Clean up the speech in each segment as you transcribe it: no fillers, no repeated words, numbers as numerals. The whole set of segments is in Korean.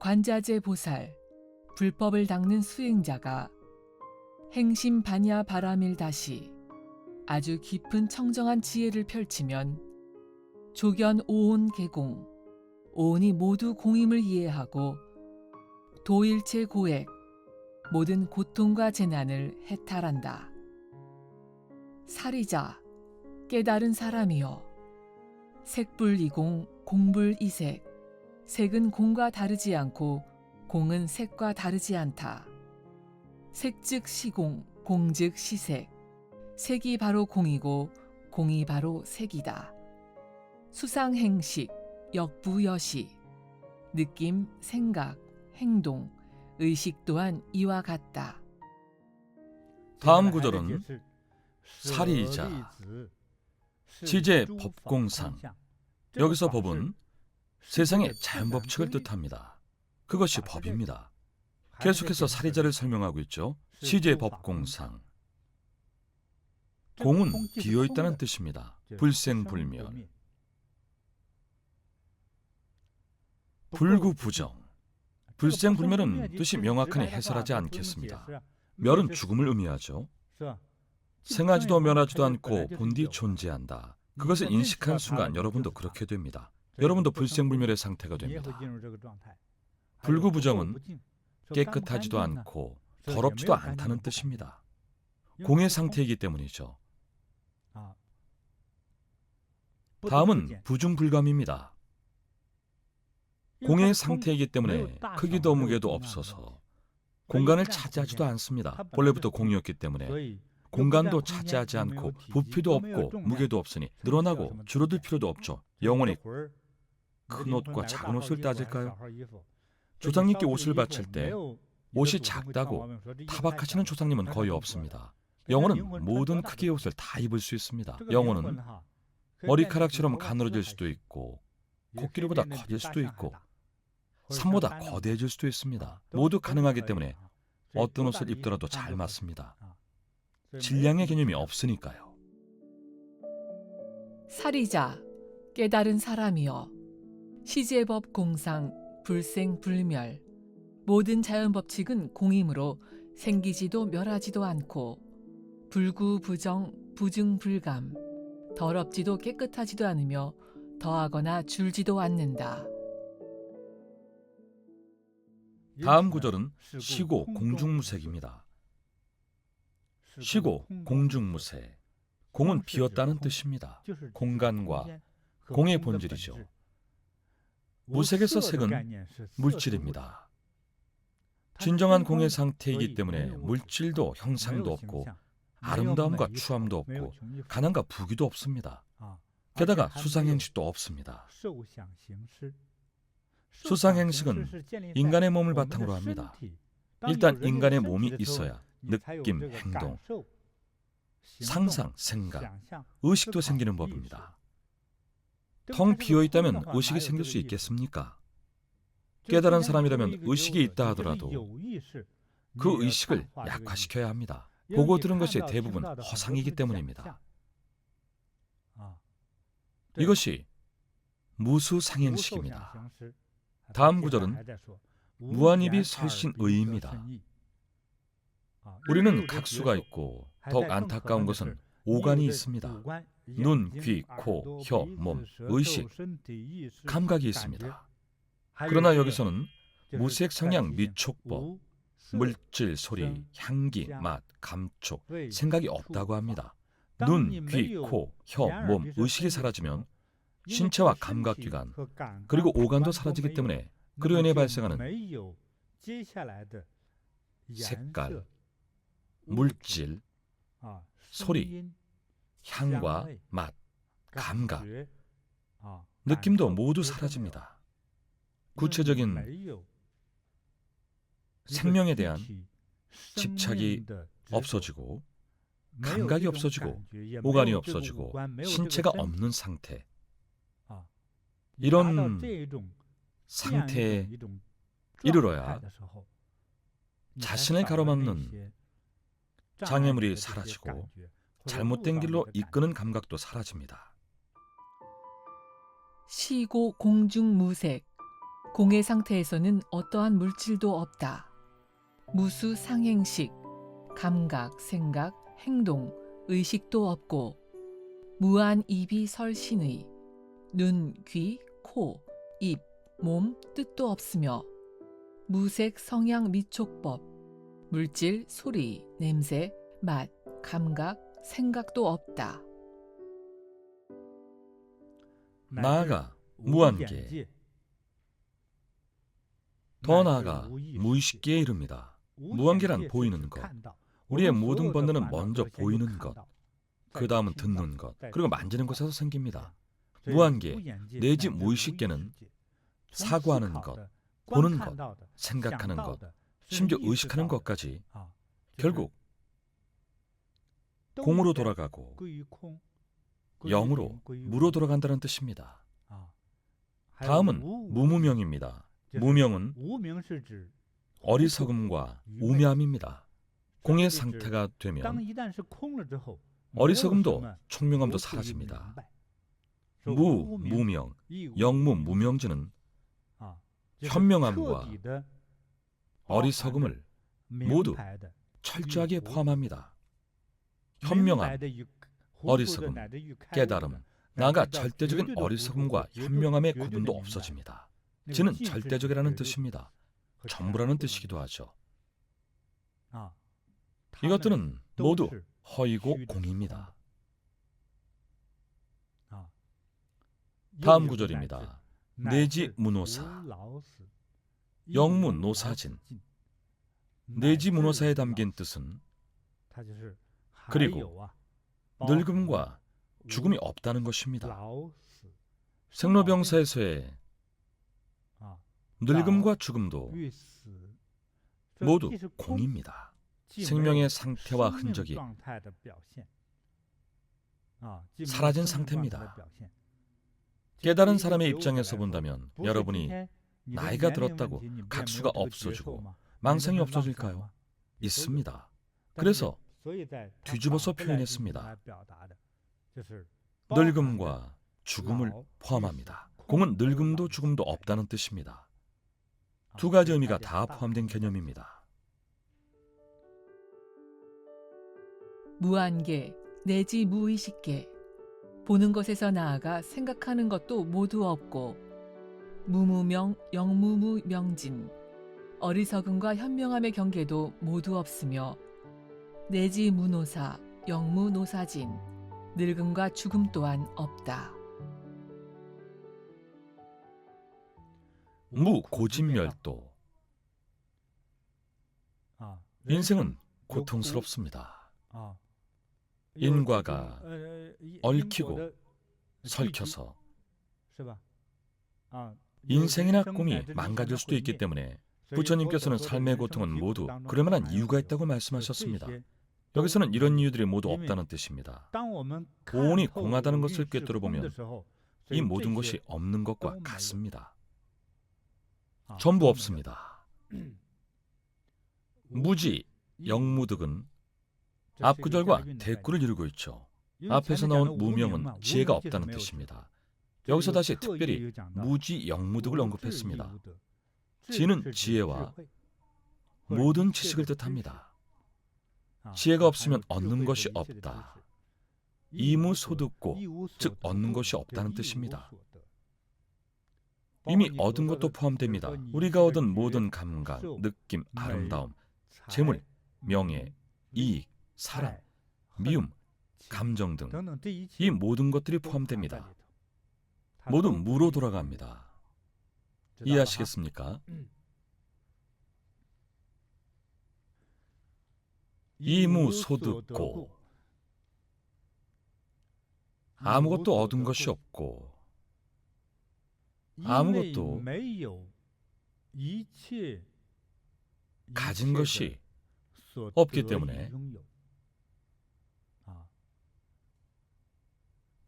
관자재 보살, 불법을 닦는 수행자가 행심 반야 바라밀 다시 아주 깊은 청정한 지혜를 펼치면 조견 오온 개공, 오온이 모두 공임을 이해하고 도일체 고액, 모든 고통과 재난을 해탈한다. 사리자, 깨달은 사람이여. 색불이공, 공불이색. 색은 공과 다르지 않고 공은 색과 다르지 않다. 색즉 시공, 공즉 시색. 색이 바로 공이고 공이 바로 색이다. 수상행식, 역부여시. 느낌, 생각, 행동, 의식 또한 이와 같다. 다음 구절은 사리자, 지제 법공상. 여기서 법은 세상의 자연법칙을 뜻합니다. 그것이 법입니다. 계속해서 사리자를 설명하고 있죠. 지제 법공상. 공은 비어있다는 뜻입니다. 불생불멸. 불구부정. 불생불멸은 뜻이 명확하니 해설하지 않겠습니다. 멸은 죽음을 의미하죠. 생하지도 멸하지도 않고 본디 존재한다. 그것을 인식한 순간 여러분도 그렇게 됩니다. 여러분도 불생불멸의 상태가 됩니다. 불구부정은 깨끗하지도 않고 더럽지도 않다는 뜻입니다. 공의 상태이기 때문이죠. 다음은 부중불감입니다. 공의 상태이기 때문에 크기도 무게도 없어서 공간을 차지하지도 않습니다. 본래부터 공이었기 때문에 공간도 차지하지 않고 부피도 없고 무게도 없으니 늘어나고 줄어들 필요도 없죠. 영원히 큰 옷과 작은 옷을 따질까요? 조상님께 옷을 바칠 때 옷이 작다고 타박하시는 조상님은 거의 없습니다. 영혼은 모든 크기의 옷을 다 입을 수 있습니다. 영혼은 머리카락처럼 가늘어질 수도 있고 코끼리보다 커질 수도 있고 산보다 거대해질 수도 있습니다. 모두 가능하기 때문에 어떤 옷을 입더라도 잘 맞습니다. 질량의 개념이 없으니까요. 사리자, 깨달은 사람이여. 시제법 공상, 불생불멸. 모든 자연법칙은 공이므로 생기지도 멸하지도 않고 불구부정, 부중불감. 더럽지도 깨끗하지도 않으며 더하거나 줄지도 않는다. 다음 구절은 시고 공중무색입니다. 시고 공중무색. 공은 비었다는 뜻입니다. 공간과 공의 본질이죠. 무색에서 색은 물질입니다. 진정한 공의 상태이기 때문에 물질도 형상도 없고 아름다움과 추함도 없고 가난과 부귀도 없습니다. 게다가 수상행식도 없습니다. 수상행식은 인간의 몸을 바탕으로 합니다. 일단 인간의 몸이 있어야 느낌, 행동, 상상, 생각, 의식도 생기는 법입니다. 텅 비어있다면 의식이 생길 수 있겠습니까? 깨달은 사람이라면 의식이 있다 하더라도 그 의식을 약화시켜야 합니다. 보고 들은 것이 대부분 허상이기 때문입니다. 이것이 무수상행식입니다. 다음 구절은 무한입이 설신의입니다. 우리는 각수가 있고 더욱 안타까운 것은 오간이 있습니다. 눈, 귀, 코, 혀, 몸, 의식, 감각이 있습니다. 그러나 여기서는 무색, 성향, 미촉법, 물질, 소리, 향기, 맛, 감촉, 생각이 없다고 합니다. 눈, 귀, 코, 혀, 몸, 의식이 사라지면 신체와 감각기관, 그리고 오간도 사라지기 때문에 그로 인해 발생하는 색깔, 물질, 소리, 향과 맛, 감각, 느낌도 모두 사라집니다. 구체적인 생명에 대한 집착이 없어지고 감각이 없어지고 오간이 없어지고 신체가 없는 상태, 이런 상태에 이르러야 자신을 가로막는 장애물이 사라지고 잘못된 길로 이끄는 감각도 사라집니다. 시고 공중무색, 공의 상태에서는 어떠한 물질도 없다. 무수 상행식, 감각, 생각, 행동, 의식도 없고 무한 입이 설신의, 눈, 귀, 코, 입, 몸, 뜻도 없으며 무색 성향 미촉법, 물질, 소리, 냄새, 맛, 감각, 생각도 없다. 나아가 무한계, 더 나아가 무의식계에 이릅니다. 무한계란 보이는 것, 우리의 모든 본능은 먼저 보이는 것, 그 다음은 듣는 것, 그리고 만지는 것에서 생깁니다. 무한계 내지 무의식계는 사고하는 것, 보는 것, 생각하는 것, 심지어 의식하는 것까지 결국 공으로 돌아가고 영으로 무로 돌아간다는 뜻입니다. 다음은 무무명입니다. 무명은 어리석음과 우매함입니다. 공의 상태가 되면 어리석음도 총명함도 사라집니다. 무명, 영무, 무명지는 현명함과 어리석음을 모두 철저하게 포함합니다. 현명함, 어리석음, 깨달음, 나아가 절대적인 어리석음과 현명함의 구분도 없어집니다. 지는 절대적이라는 뜻입니다. 전부라는 뜻이기도 하죠. 이것들은 모두 허이고 공입니다. 다음 구절입니다. 내지 무노사, 영무 노사진. 내지 무노사에 담긴 뜻은 그리고 늙음과 죽음이 없다는 것입니다. 생로병사에서의 늙음과 죽음도 모두 공입니다. 생명의 상태와 흔적이 사라진 상태입니다. 깨달은 사람의 입장에서 본다면 여러분이 나이가 들었다고 각수가 없어지고 망상이 없어질까요? 있습니다. 그래서 뒤집어서 표현했습니다. 늙음과 죽음을 포함합니다. 공은 늙음도 죽음도 없다는 뜻입니다. 두 가지 의미가 다 포함된 개념입니다. 무한계 내지 무의식계, 보는 것에서 나아가 생각하는 것도 모두 없고 무무명, 영무무명진, 어리석음과 현명함의 경계도 모두 없으며 내지 무노사, 영무노사진, 늙음과 죽음 또한 없다. 무고진멸도. 인생은 고통스럽습니다. 인과가 얽히고 설켜서 인생이나 꿈이 망가질 수도 있기 때문에 부처님께서는 삶의 고통은 모두 그럴 만한 이유가 있다고 말씀하셨습니다. 여기서는 이런 이유들이 모두 없다는 뜻입니다. 오온이 공하다는 것을 꿰뚫어보면 이 모든 것이 없는 것과 같습니다. 전부 없습니다. 무지, 영무득은 앞구절과 대꾸를 이루고 있죠. 앞에서 나온 무명은 지혜가 없다는 뜻입니다. 여기서 다시 특별히 무지, 영무득을 언급했습니다. 지는 지혜와 모든 지식을 뜻합니다. 지혜가 없으면 얻는 것이 없다. 이무소득고, 즉 얻는 것이 없다는 뜻입니다. 이미 얻은 것도 포함됩니다. 우리가 얻은 모든 감각, 느낌, 아름다움, 재물, 명예, 이익, 사랑, 미움, 감정 등 이 모든 것들이 포함됩니다. 모두 무로 돌아갑니다. 이해하시겠습니까? 이무소득고, 아무것도 얻은 것이 없고 아무것도 가진 것이 없기 때문에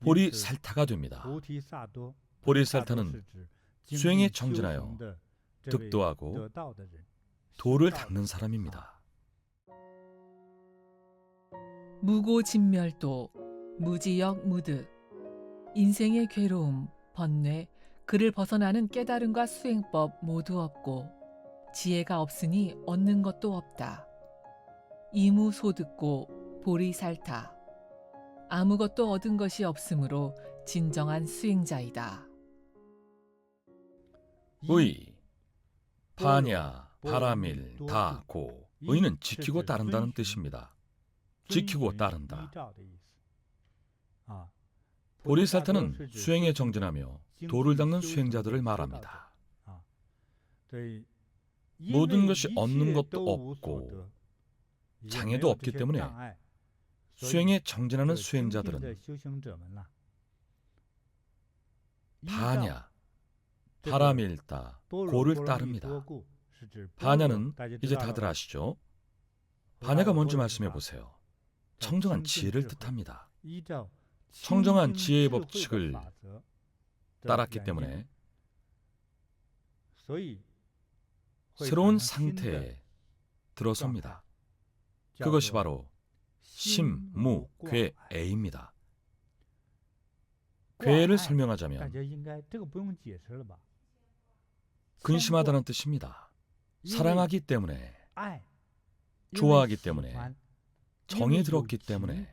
보리살타가 됩니다. 보리살타는 수행에 정진하여 득도하고 도를 닦는 사람입니다. 무고진멸도, 무지역 무득, 인생의 괴로움, 번뇌, 그를 벗어나는 깨달음과 수행법 모두 없고 지혜가 없으니 얻는 것도 없다. 이무소듣고 보리살타. 아무것도 얻은 것이 없으므로 진정한 수행자이다. 의, 파냐, 바라밀, 다, 고. 의는 지키고 따른다는 뜻입니다. 지키고 따른다. 보리살타는 수행에 정진하며 도를 닦는 수행자들을 말합니다. 모든 것이 얻는 것도 없고 장애도 없기 때문에 수행에 정진하는 수행자들은 바냐, 바라밀다, 고를 따릅니다. 바냐는 이제 다들 아시죠? 바냐가 뭔지 말씀해 보세요. 청정한 지혜를 뜻합니다. 청정한 지혜의 법칙을 따랐기 때문에 새로운 상태에 들어섭니다. 그것이 바로 심무괴애입니다. 괴를 설명하자면 근심하다는 뜻입니다. 사랑하기 때문에, 좋아하기 때문에, 정이 들었기 때문에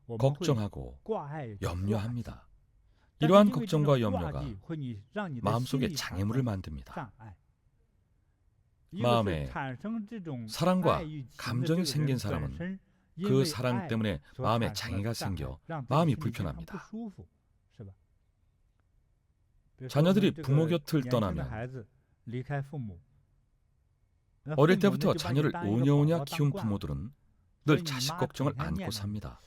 걱정하고 염려합니다. 이러한 걱정과 염려가 마음속에 장애물을 만듭니다. 마음에 사랑과 감정이 생긴 사람은 그 사랑 때문에 마음에 장애가 생겨 마음이 불편합니다. 자녀들이 부모 곁을 떠나면 어릴 때부터 자녀를 오냐오냐 키운 부모들은 늘 자식 걱정을 안고 삽니다.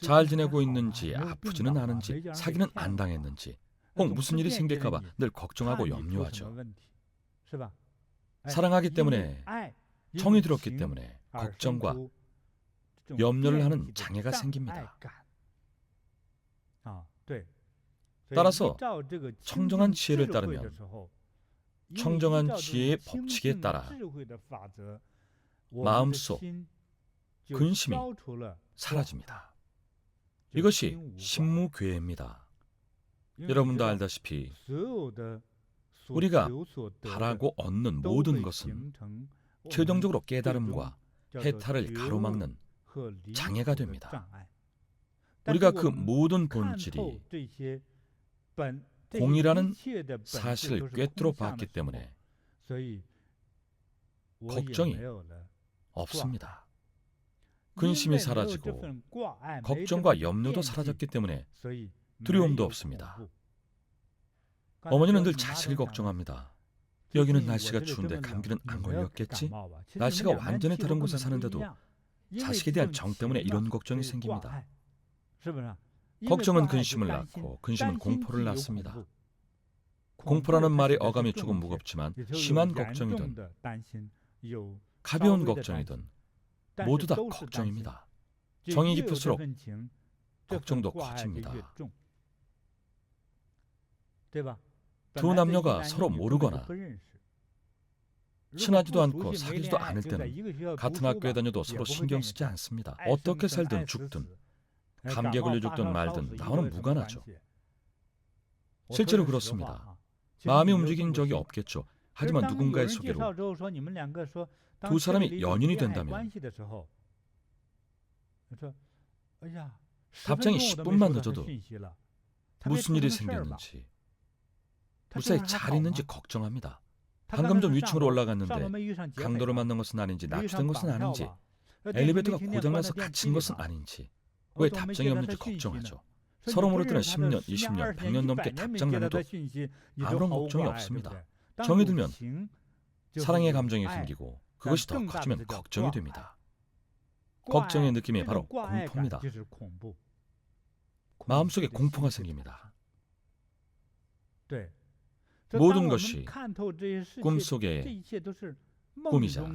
잘 지내고 있는지, 아프지는 않은지, 사기는 안 당했는지, 혹 무슨 일이 생길까 봐 늘 걱정하고 염려하죠. 사랑하기 때문에, 정이 들었기 때문에 걱정과 염려를 하는 장애가 생깁니다. 따라서 청정한 지혜를 따르면 청정한 지혜의 법칙에 따라 마음속 근심이 사라집니다. 이것이 심무괴애입니다. 여러분도 알다시피 우리가 바라고 얻는 모든 것은 최종적으로 깨달음과 해탈을 가로막는 장애가 됩니다. 우리가 그 모든 본질이 공이라는 사실을 꿰뚫어 봤기 때문에 걱정이 없습니다. 근심이 사라지고 걱정과 염려도 사라졌기 때문에 두려움도 없습니다. 어머니는 늘 자식을 걱정합니다. 여기는 날씨가 추운데 감기는 안 걸렸겠지? 날씨가 완전히 다른 곳에 사는데도 자식에 대한 정 때문에 이런 걱정이 생깁니다. 걱정은 근심을 낳고 근심은 공포를 낳습니다. 공포라는 말의 어감이 조금 무겁지만 심한 걱정이든 가벼운 걱정이든 모두 다 걱정입니다. 정이 깊을수록 걱정도 커집니다. 두 남녀가 서로 모르거나 친하지도 않고 사귀지도 않을 때는 같은 학교에 다녀도 서로 신경 쓰지 않습니다. 어떻게 살든 죽든 감기에 걸려 죽든 말든 나와는 무관하죠. 실제로 그렇습니다. 마음이 움직인 적이 없겠죠. 하지만 누군가의 소개로 두 사람이 연인이 된다면 답장이 10분만 늦어도 무슨 일이 생겼는지, 무사히 잘 있는지 걱정합니다. 방금 전 위층으로 올라갔는데 강도를 만난 것은 아닌지, 납치된 것은 아닌지, 엘리베이터가 고장나서 갇힌 것은 아닌지, 왜 답장이 없는지 걱정하죠. 서로 모를 때는 10년, 20년, 100년 넘게 답장 안 해도 아무런 걱정이 없습니다. 정이 들면 사랑의 감정이 생기고 그것이 더 커지면 걱정이 됩니다. 걱정의 느낌이 바로 공포입니다. 마음속에 공포가 생깁니다. 모든 것이 꿈속의 꿈이자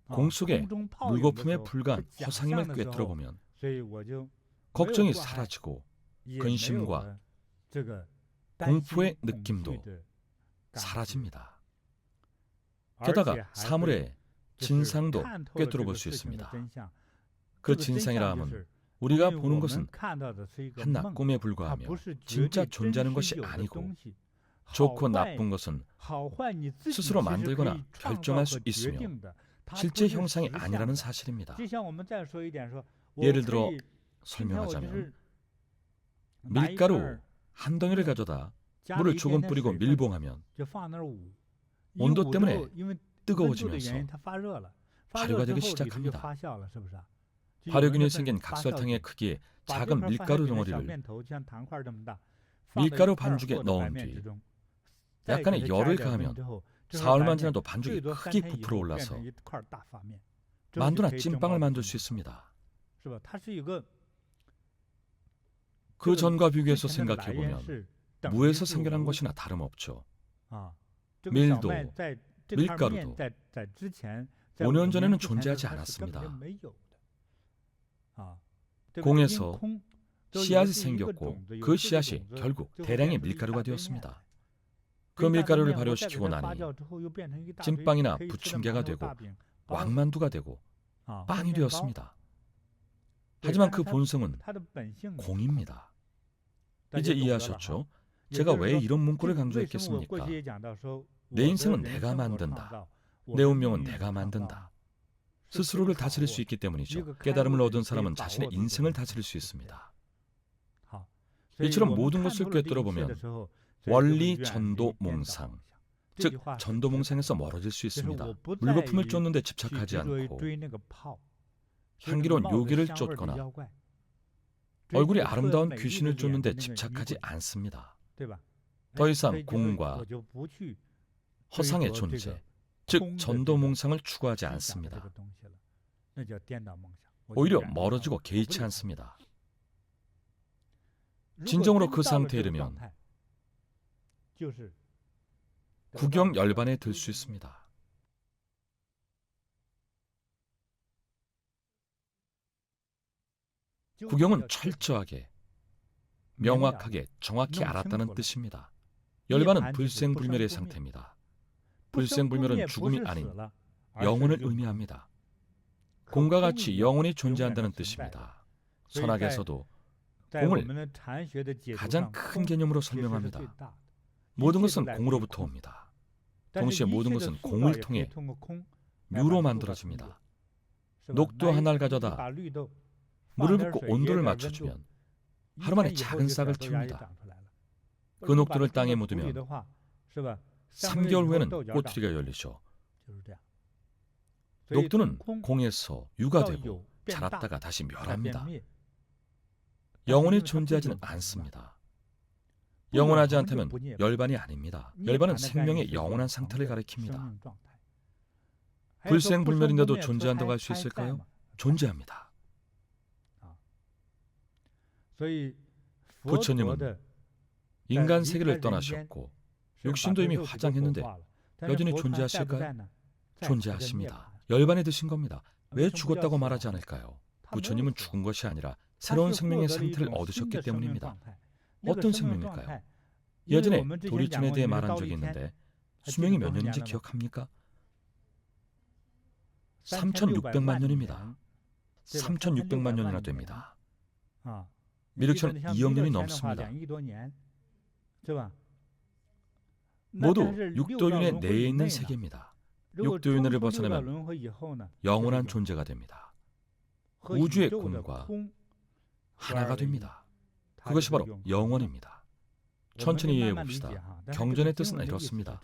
공속의 물거품에 불과한 허상임을 꿰뚫어보면 걱정이 사라지고 근심과 공포의 느낌도 사라집니다. 게다가 사물의 진상도 꿰뚫어볼 수 있습니다. 그 진상이라 함은 우리가 보는 것은 한낱 꿈에 불과하며 진짜 존재하는 것이 아니고 좋고 나쁜 것은 스스로 만들거나 결정할 수 있으며 실제 형상이 아니라는 사실입니다. 예를 들어 설명하자면 밀가루 한 덩이를 가져다 물을 조금 뿌리고 밀봉하면 온도 때문에 뜨거워지면서 발효가 되기 시작합니다. 발효균이 생긴 각설탕의 크기의 작은 밀가루 덩어리를 밀가루 반죽에 넣은 뒤 약간의 열을 가하면 사흘만 지나도 반죽이 크게 부풀어 올라서 만두나 찐빵을 만들 수 있습니다. 그 전과 비교해서 생각해보면 무에서 생겨난 것이나 다름없죠. 밀도, 밀가루도 5년 전에는 존재하지 않았습니다. 공에서 씨앗이 생겼고 그 씨앗이 결국 대량의 밀가루가 되었습니다. 그 밀가루를 발효시키고 나니 찐빵이나 부침개가 되고 왕만두가 되고 빵이 되었습니다. 하지만 그 본성은 공입니다. 이제 이해하셨죠? 제가 왜 이런 문구를 강조했겠습니까? 내 인생은 내가 만든다. 내 운명은 내가 만든다. 스스로를 다스릴 수 있기 때문이죠. 깨달음을 얻은 사람은 자신의 인생을 다스릴 수 있습니다. 이처럼 모든 것을 꿰뚫어보면 원리 전도 몽상, 즉 전도몽상에서 멀어질 수 있습니다. 물거품을 쫓는 데 집착하지 않고 향기로운 요기를 쫓거나 얼굴이 아름다운 귀신을 쫓는 데 집착하지 않습니다. 더 이상 공과 허상의 존재, 즉 전도몽상을 추구하지 않습니다. 오히려 멀어지고 개의치 않습니다. 진정으로 그 상태에 이르면 구경 열반에 들 수 있습니다. 구경은 철저하게, 명확하게, 정확히 알았다는 뜻입니다. 열반은 불생불멸의 상태입니다. 불생불멸은 죽음이 아닌 영혼을 의미합니다. 공과 같이 영혼이 존재한다는 뜻입니다. 선학에서도 공을 가장 큰 개념으로 설명합니다. 모든 것은 공으로부터 옵니다. 동시에 모든 것은 공을 통해 묘로 만들어집니다. 녹두 하나를 가져다 물을 붓고 온도를 맞춰주면 하루 만에 작은 싹을 틔웁니다. 그 녹두를 땅에 묻으면 3개월 후에는 꼬투리가 열리죠. 녹두는 공에서 유가 되고 자랐다가 다시 멸합니다. 영혼이 존재하지는 않습니다. 영원하지 않다면 열반이 아닙니다. 열반은 생명의 영원한 상태를 가리킵니다. 불생불멸인데도 존재한다고 할 수 있을까요? 존재합니다. 부처님은 인간 세계를 떠나셨고 육신도 이미 화장했는데 여전히 존재하실까요? 존재하십니다. 열반에 드신 겁니다. 왜 죽었다고 말하지 않을까요? 부처님은 죽은 것이 아니라 새로운 생명의 상태를 얻으셨기 때문입니다. 어떤 생명일까요? 예전에 도리천에 대해 말한 적이 있는데 수명이 몇 년인지 기억합니까? 3600만 년입니다. 3600만 년이나 됩니다. 미륵처럼 2억 년이 넘습니다. 모두 육도윤회 내에 있는 세계입니다. 육도윤회를 벗어나면 영원한 존재가 됩니다. 우주의 공과 하나가 됩니다. 그것이 바로 영원입니다. 천천히 이해해 봅시다. 경전의 뜻은 이렇습니다.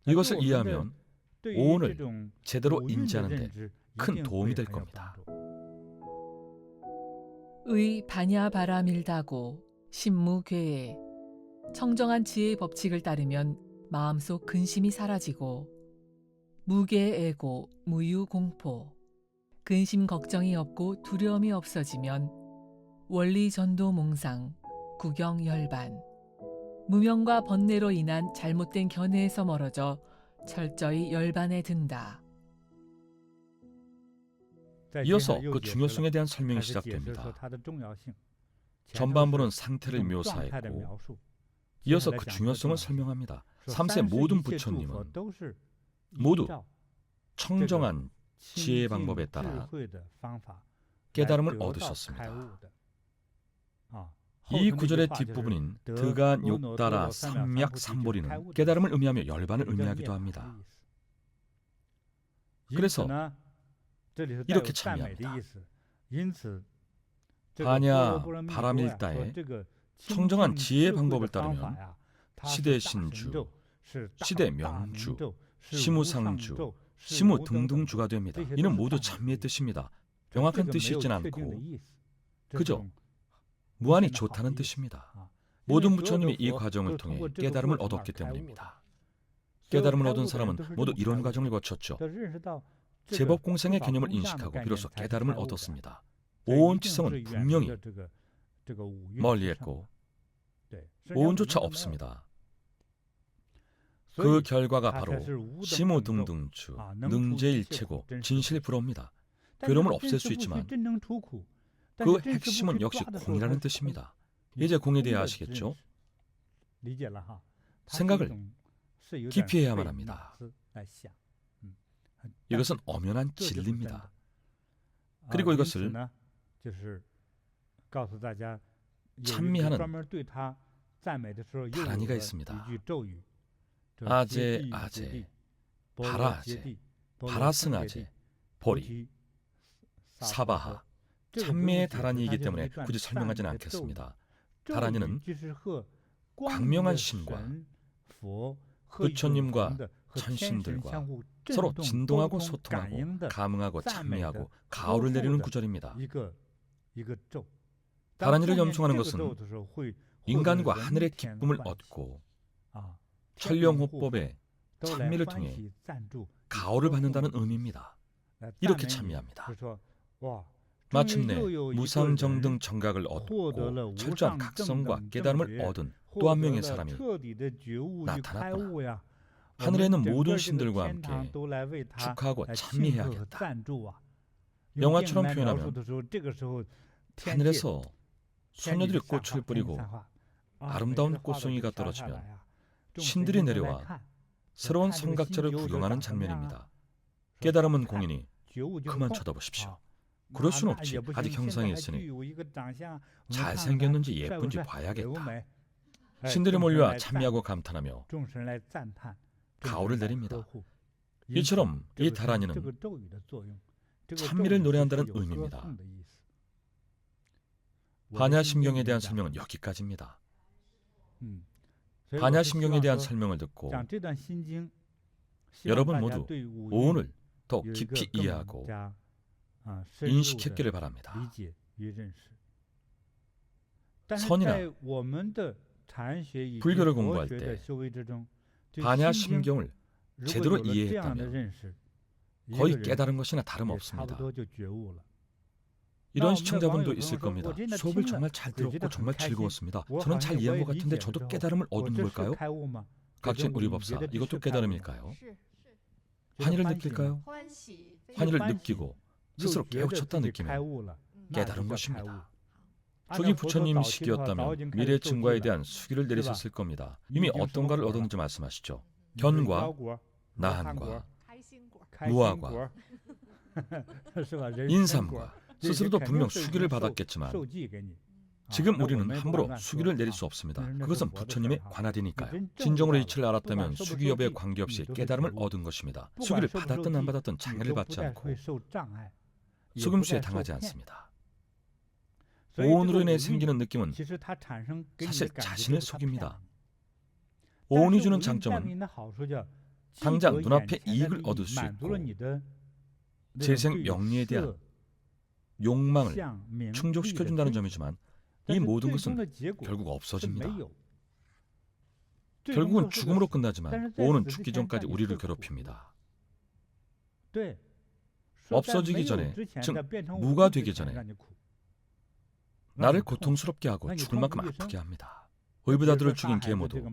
이것을 이해하면 오온을 제대로 인지하는 데 큰 도움이 될 겁니다. 의 반야바라밀다고 신무괴에 청정한 지혜의 법칙을 따르면 마음속 근심이 사라지고 무계애고 무유공포 근심 걱정이 없고 두려움이 없어지면 원리전도몽상 구경열반 무명과 번뇌로 인한 잘못된 견해에서 멀어져 철저히 열반에 든다. 이어서 그 중요성에 대한 설명이 시작됩니다. 전반부는 상태를 묘사했고 이어서 그 중요성을 설명합니다. 3세 모든 부처님은 모두 청정한 지혜의 방법에 따라 깨달음을 얻으셨습니다. 이 구절의 뒷부분인 드간 욕다라 삼약 삼보리는 깨달음을 의미하며 열반을 의미하기도 합니다. 그래서 이렇게 참여합니다. 반야 바라밀다에 청정한 지혜의 방법을 따르면 시대 신주, 시대 명주, 시무상주, 시무 등등주가 됩니다. 이는 모두 찬미의 뜻입니다. 명확한 뜻이 있진 않고 그저 무한히 좋다는 뜻입니다. 모든 부처님이 이 과정을 통해 깨달음을 얻었기 때문입니다. 깨달음을 얻은 사람은 모두 이런 과정을 거쳤죠. 제법공생의 개념을 인식하고 비로소 깨달음을 얻었습니다. 오온치성은 분명히 멀리했고 오온조차 없습니다. 그 결과가 바로 시무등등주, 능제일체고 진실불허입니다. 괴로움을 없앨 수 있지만 그 핵심은 역시 공이라는 뜻입니다. 이제 공에 대해 아시겠죠? 생각을 깊이 해야만 합니다. 이것은 엄연한 진리입니다. 그리고 이것을 찬미하는 바라니가 있습니다. 아제 아제, 바라아제, 바라승아제, 보리, 사바하, 찬미의 다란이이기 때문에 굳이 설명하지는 않겠습니다. 다란이는 광명한 신과 부처님과 천신들과 서로 진동하고 소통하고 감응하고 찬미하고 가호를 내리는 구절입니다. 다란이를 염송하는 것은 인간과 하늘의 기쁨을 얻고 천령호법의 찬미를 통해 가호를 받는다는 의미입니다. 이렇게 찬미합니다. 마침내 무상정등 정각을 얻고 철저한 각성과 깨달음을 얻은 또 한 명의 사람이 나타났구나. 하늘에 있는 모든 신들과 함께 축하하고 찬미해야겠다. 영화처럼 표현하면 하늘에서 소녀들이 꽃을 뿌리고 아름다운 꽃송이가 떨어지면 신들이 내려와 새로운 성각자를 구경하는 장면입니다. 깨달음은 공인이 그만 쳐다보십시오. 그럴 순 없지. 아직 형상이 있으니 잘생겼는지 예쁜지 봐야겠다. 신들이 몰려와 찬미하고 감탄하며 가호를 내립니다. 이처럼 이 다란이는 찬미를 노래한다는 의미입니다. 반야심경에 대한 설명은 여기까지입니다. 반야심경에 대한 설명을 듣고 여러분 모두 오온을 더 깊이 이해하고 인식했기를 바랍니다. 선이나 불교를 공부할 때 반야심경을 제대로 이해했다면 거의 깨달은 것이나 다름없습니다. 이런 시청자분도 있을 겁니다. 수업을 정말 잘 들었고 정말 즐거웠습니다. 저는 잘 이해한 것 같은데 저도 깨달음을 얻은 걸까요? 각진 우리 법사, 이것도 깨달음일까요? 환희를 느낄까요? 환희를 느끼고 스스로 깨우쳤다 느끼면 깨달은 것입니다. 초기 부처님 시기였다면 미래 증과에 대한 수기를 내리셨을 겁니다. 이미 어떤가를 얻었는지 말씀하시죠. 견과, 나한과, 무아과, 인삼과 스스로도 분명 수기를 받았겠지만 지금 우리는 함부로 수기를 내릴 수 없습니다. 그것은 부처님의 관할이니까요. 진정으로 이치를 알았다면 수기 여부에 관계없이 깨달음을 얻은 것입니다. 수기를 받았든 안 받았든 장애를 받지 않고 속임수에 당하지 않습니다. 오온으로 인해 생기는 느낌은 사실 자신을 속입니다. 오온이 주는 장점은 당장 눈앞에 이익을 얻을 수 있고 재생 명리에 대한 욕망을 충족시켜준다는 점이지만 이 모든 것은 결국 없어집니다. 결국은 죽음으로 끝나지만 오온은 죽기 전까지 우리를 괴롭힙니다. 없어지기 전에, 즉 무가 되기 전에 나를 고통스럽게 하고 죽을 만큼 아프게 합니다. 의붓아들을 죽인 계모도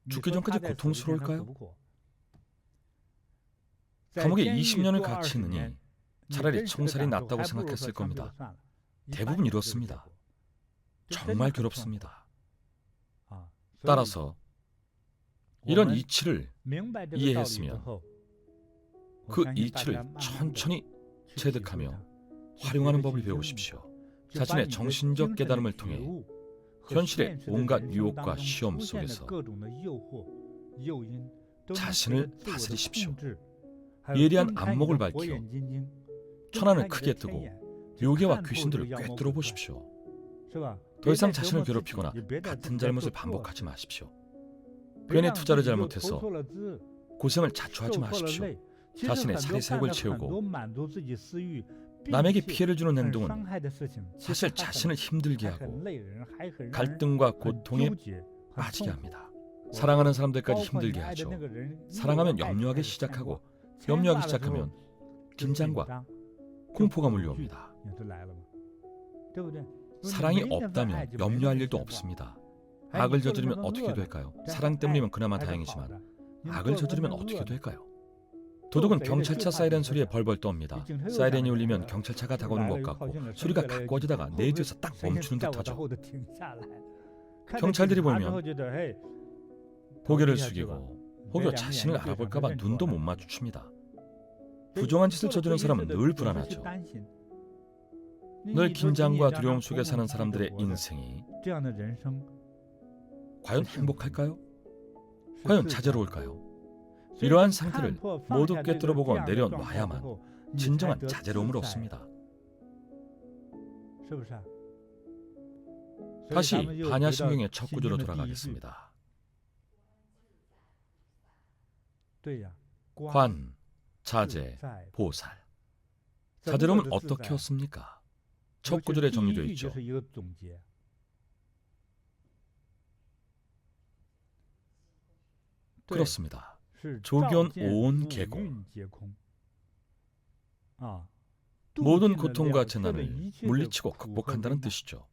죽기 전까지 고통스러울까요? 감옥에 20년을 갇히느니 차라리 청살이 낫다고 생각했을 겁니다. 대부분 이렇습니다. 정말 괴롭습니다. 따라서 이런 이치를 이해했으면 그 이치를 천천히 체득하며 활용하는 법을 배우십시오. 자신의 정신적 깨달음을 통해 현실의 온갖 유혹과 시험 속에서 자신을 다스리십시오. 예리한 안목을 밝히어 천안을 크게 뜨고 요괴와 귀신들을 꿰뚫어 보십시오. 더 이상 자신을 괴롭히거나 같은 잘못을 반복하지 마십시오. 괜히 투자를 잘못해서 고생을 자초하지 마십시오. 자신의 사리사욕을 채우고 남에게 피해를 주는 행동은 사실 자신을 힘들게 하고 갈등과 고통에 빠지게 합니다. 사랑하는 사람들까지 힘들게 하죠. 사랑하면 염려하기 시작하고 염려하기 시작하면 긴장과 공포가 몰려옵니다. 사랑이 없다면 염려할 일도 없습니다. 악을 저지르면 어떻게 될까요? 사랑 때문이면 그나마 다행이지만 악을 저지르면 어떻게 될까요? 도둑은 경찰차 사이렌 소리에 벌벌 떱니다. 사이렌이 울리면 경찰차가 다가오는 것 같고 소리가 가까워지다가 내 뒤에서 딱 멈추는 듯하죠. 경찰들이 보면 고개를 숙이고 혹여 자신을 알아볼까 봐 눈도 못 마주칩니다. 부정한 짓을 저지른 사람은 늘 불안하죠. 늘 긴장과 두려움 속에 사는 사람들의 인생이 과연 행복할까요? 과연 자제로울까요? 이러한 상태를 모두 꿰뚫어보고 내려놔야만 진정한 자제로움을 얻습니다. 다시 반야심경의 첫 구조로 돌아가겠습니다. 관, 자제, 보살. 자제로움은 어떻게 얻습니까? 첫 구절에 정리되어 있죠. 그렇습니다. 조견 오온 개공. 모든 고통과 재난을 물리치고 극복한다는 뜻이죠.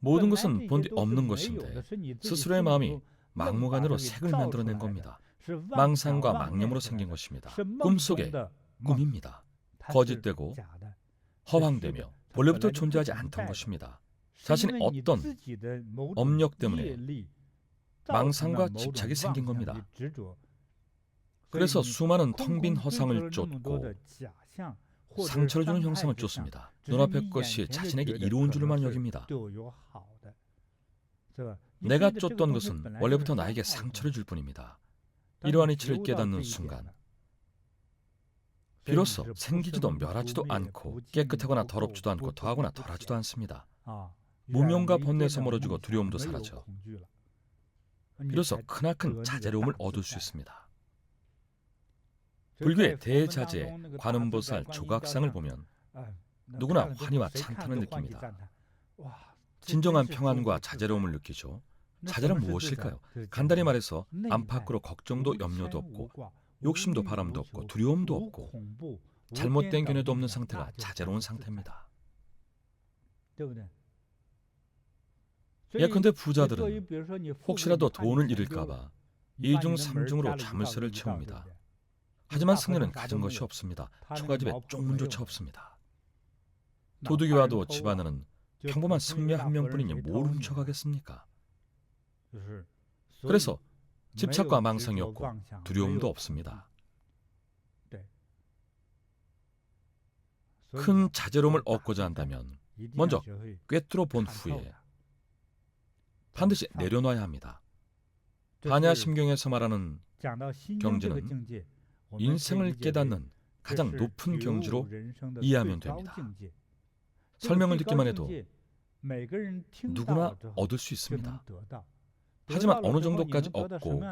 모든 것은 본디 없는 것인데 스스로의 마음이 막무가내로 색을 만들어낸 겁니다. 망상과 망념으로 생긴 것입니다. 꿈속의 꿈입니다. 거짓되고 허황되며 원래부터 존재하지 않던 것입니다. 자신의 어떤 업력 때문에 망상과 집착이 생긴 겁니다. 그래서 수많은 텅 빈 허상을 쫓고 상처를 주는 형상을 쫓습니다. 눈앞의 것이 자신에게 이로운 줄만 여깁니다. 내가 쫓던 것은 원래부터 나에게 상처를 줄 뿐입니다. 이러한 이치를 깨닫는 순간 비로소 생기지도 멸하지도 않고 깨끗하거나 더럽지도 않고 더하거나 덜하지도 않습니다. 무명과 번뇌에서 멀어지고 두려움도 사라져 비로소 크나큰 자제로움을 얻을 수 있습니다. 불교의 대자제 관음보살 조각상을 보면 누구나 환희와 찬탄을 느낍니다. 진정한 평안과 자제로움을 느끼죠. 자제란 무엇일까요? 간단히 말해서 안팎으로 걱정도 염려도 없고 욕심도 바람도 없고 두려움도 없고 잘못된 견해도 없는 상태가 자제로운 상태입니다. 예컨대 부자들은 혹시라도 돈을 잃을까 봐 2중 3중으로 자물쇠를 채웁니다. 하지만 승려는 가진 것이 없습니다. 초가집에 쪽문조차 없습니다. 도둑이 와도 집안에는 평범한 승려 한 명뿐이니 뭘 훔쳐가겠습니까? 그래서 집착과 망상이 없고 두려움도 없습니다. 큰 자제로움을 얻고자 한다면 먼저 꿰뚫어 본 후에 반드시 내려놔야 합니다. 반야심경에서 말하는 경지는 인생을 깨닫는 가장 높은 경지로 이해하면 됩니다. 설명을 듣기만 해도 누구나 얻을 수 있습니다. 하지만 어느 정도까지 얻고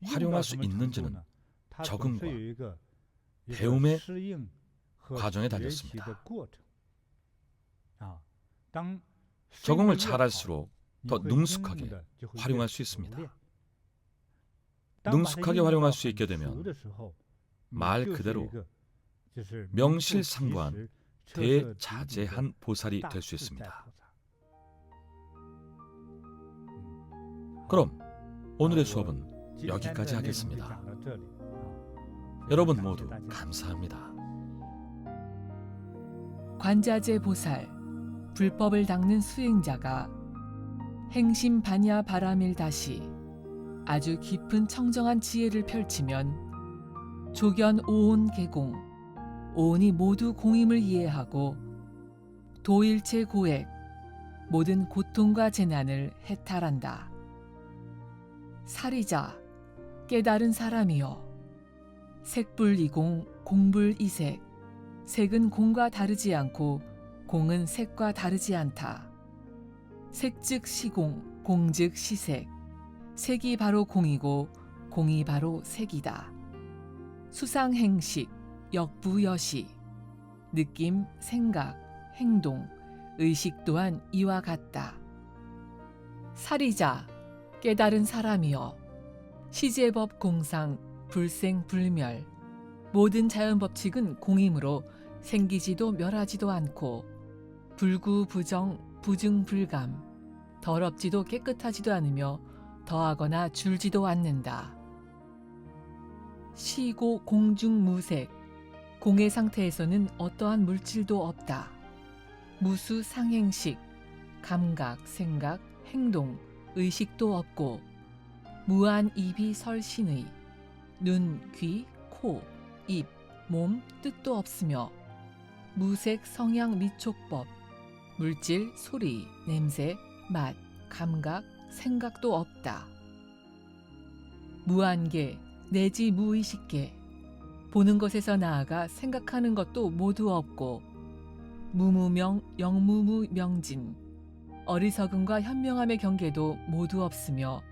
활용할 수 있는지는 적응과 배움의 과정에 달렸습니다. 적응을 잘할수록 더 능숙하게 활용할 수 있습니다. 능숙하게 활용할 수 있게 되면 말 그대로 명실상부한 대자제한 보살이 될 수 있습니다. 그럼 오늘의 수업은 여기까지 하겠습니다. 여러분 모두 감사합니다. 관자재 보살, 불법을 닦는 수행자가 행심 반야 바라밀 다시 아주 깊은 청정한 지혜를 펼치면 조견 오온 개공, 오온이 모두 공임을 이해하고 도일체 고액, 모든 고통과 재난을 해탈한다. 사리자, 깨달은 사람이여. 색불이공, 공불이색. 색은 공과 다르지 않고 공은 색과 다르지 않다. 색즉 시공, 공즉 시색. 색이 바로 공이고 공이 바로 색이다. 수상행식, 역부여시. 느낌, 생각, 행동, 의식 또한 이와 같다. 사리자, 깨달은 사람이여. 시제법 공상, 불생불멸. 모든 자연법칙은 공이므로 생기지도 멸하지도 않고 불구부정, 부증불감. 더럽지도 깨끗하지도 않으며 더하거나 줄지도 않는다. 시고 공중무색. 공의 상태에서는 어떠한 물질도 없다. 무수 상행식. 감각, 생각, 행동, 의식도 없고 무한 입이 설신의. 눈, 귀, 코, 입, 몸, 뜻도 없으며 무색 성향 미촉법. 물질, 소리, 냄새, 맛, 감각, 생각도 없다. 무한계 내지 무의식계. 보는 것에서 나아가 생각하는 것도 모두 없고 무무명, 영무무명진. 어리석음과 현명함의 경계도 모두 없으며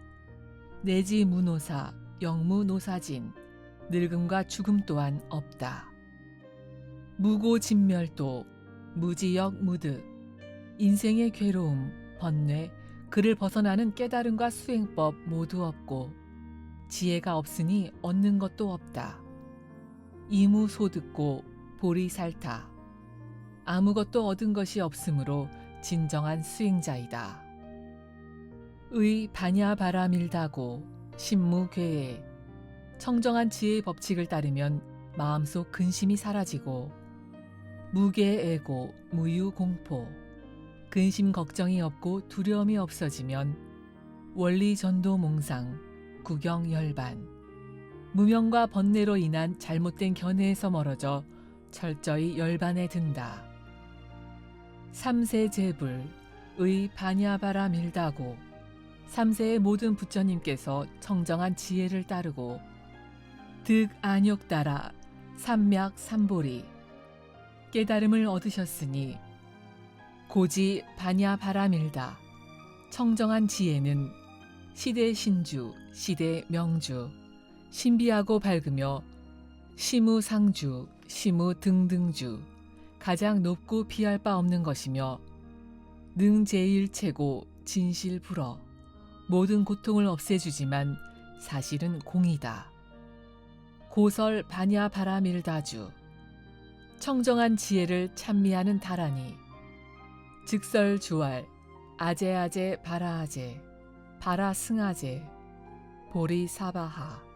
내지 무노사, 영무노사진. 늙음과 죽음 또한 없다. 무고진멸도, 무지역 무득. 인생의 괴로움, 번뇌, 그를 벗어나는 깨달음과 수행법 모두 없고 지혜가 없으니 얻는 것도 없다. 이무소득고 보리살타. 아무것도 얻은 것이 없으므로 진정한 수행자이다. 의 반야바라밀다고 신무괴에. 청정한 지혜의 법칙을 따르면 마음속 근심이 사라지고 무계애고 무유공포. 근심 걱정이 없고 두려움이 없어지면 원리전도몽상, 구경열반. 무명과 번뇌로 인한 잘못된 견해에서 멀어져 철저히 열반에 든다. 삼세제불, 의 반야바라밀다고. 삼세의 모든 부처님께서 청정한 지혜를 따르고 득안욕따라 삼맥삼보리. 깨달음을 얻으셨으니 고지 반야바라밀다. 청정한 지혜는 시대신주, 시대명주. 신비하고 밝으며 시무상주, 시무등등주. 가장 높고 비할 바 없는 것이며 능제일체고 진실불어. 모든 고통을 없애주지만 사실은 공이다. 고설 반야바라밀다주. 청정한 지혜를 찬미하는 다라니. 즉설주알, 아제아제 바라아제, 바라승아제, 보리사바하.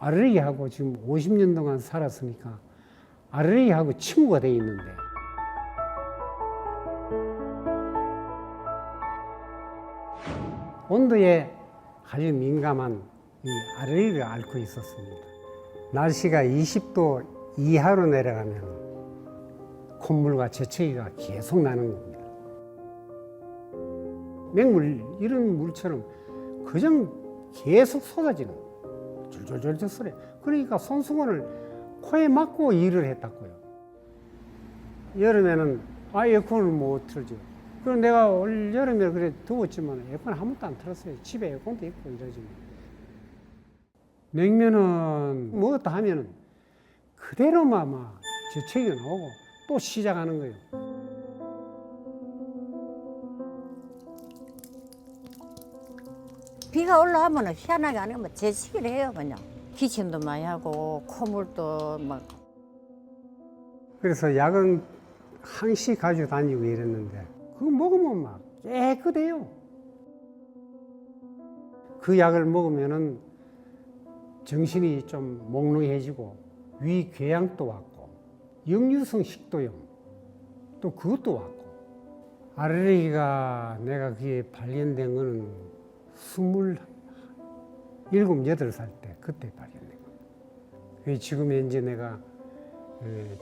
아르레이하고 지금 50년 동안 살았으니까 아르레이하고 친구가 돼 있는데 온도에 아주 민감한 이 아르레이를 앓고 있었습니다. 날씨가 20도 이하로 내려가면 콧물과 재채기가 계속 나는 겁니다. 맹물, 이런 물처럼 그냥 계속 쏟아지는 줄줄줄 소리. 그러니까 손수건을 코에 막고 일을 했다고요. 여름에는 에어컨을 못 틀죠. 그럼 내가 올 여름에 그래 더웠지만 에어컨 한 번도 안 틀었어요. 집에 에어컨도 있고 이러지. 냉면은 먹었다 하면은 그대로만 막 재채기가 나오고 또 시작하는 거예요. 비가 올라오면 희한하게 안 하면 재채기를 해요, 그냥. 기침도 많이 하고, 콧물도 막. 그래서 약은 항시 가지고 다니고 이랬는데, 그거 먹으면 막 깨끗해요. 그 약을 먹으면은 정신이 좀 몽롱해지고, 위 궤양도 왔고, 역류성 식도염 또 그것도 왔고 알레르기가 내가 그게 발견된 거는 27, 8살 때 그때 발견된 거예요. 지금 현재 내가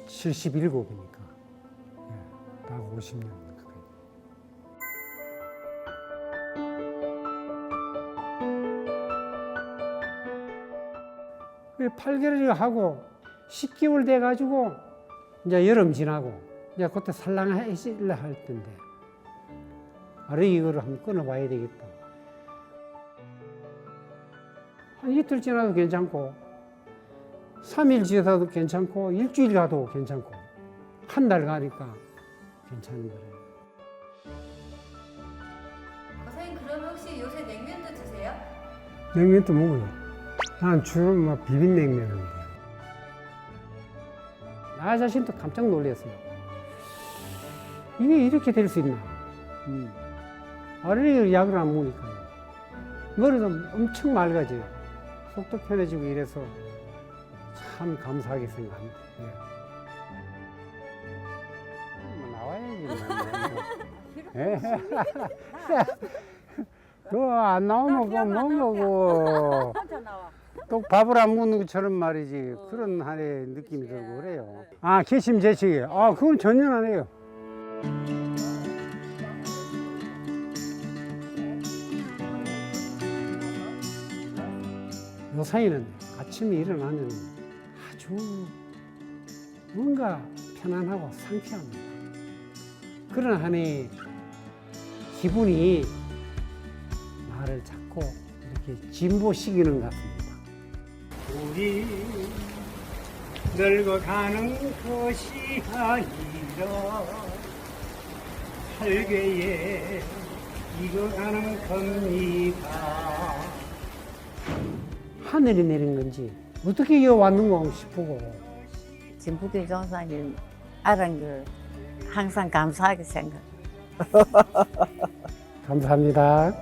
77이니까 딱 50년 가까이. 8개월 하고 10개월 돼가지고 이제 여름 지나고 이제 그때 살랑해질라 할 텐데 이거를 한번 끊어봐야 되겠다. 한 이틀 지나도 괜찮고 3일 지나도 괜찮고 일주일 가도 괜찮고 한 달 가니까 괜찮은 거래요. 선생님 그러면 혹시 요새 냉면도 드세요? 냉면도 먹어요. 난 주로 막 비빔냉면인데 나 자신도 깜짝 놀랐어요. 이게 이렇게 될 수 있나? 알레르기 약을 안 먹으니까요. 머리도 엄청 맑아져요. 속도 편해지고 이래서 참 감사하게 생각합니다. 나와야지. 그거 안 나오면 그거 못 먹고 또 밥을 안 먹는 것처럼 말이지. 그런 한의 느낌이 들고 그래요. 아, 기심제식이. 아, 그건 전혀 안 해요. 요사이는 아침에 일어나면 아주 뭔가 편안하고 상쾌합니다. 그런 한의 기분이 나를 자꾸 이렇게 진보시키는 것 같습니다. 우리 늙어가는 것이 아니라 할배에 익어가는 겁니다. 하늘이 내린 건지 어떻게 이어 왔는가 싶고 진북이 종사님 알은 걸 항상 감사하게 생각. 감사합니다.